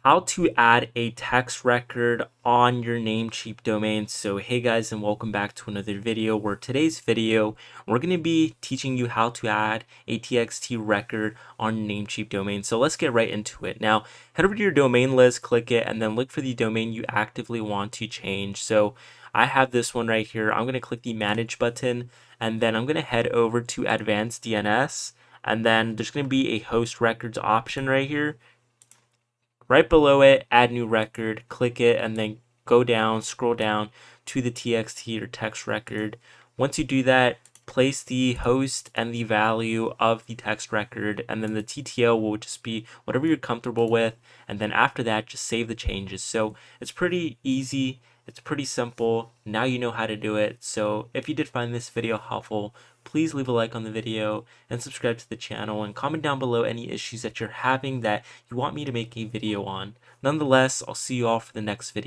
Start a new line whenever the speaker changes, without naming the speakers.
how to add a text record on your Namecheap domain. So hey guys, and welcome back to another video, where today's video we're going to be teaching you how to add a TXT record on Namecheap domain. So let's get right into it. Now head over to your domain list, click it, and then look for the domain you actively want to change. So I have this one right here. I'm going to click the manage button, and then I'm going to head over to advanced DNS, and then there's going to be a host records option right here. Right below it, add new record, click it, and then go down, scroll down to the TXT or text record. Once you do that, place the host and the value of the text record, and then the TTL will just be whatever you're comfortable with. And then after that, just save the changes. So it's pretty easy. It's pretty simple. Now you know how to do it. So if you did find this video helpful, please leave a like on the video and subscribe to the channel, and comment down below any issues that you're having that you want me to make a video on. Nonetheless, I'll see you all for the next video.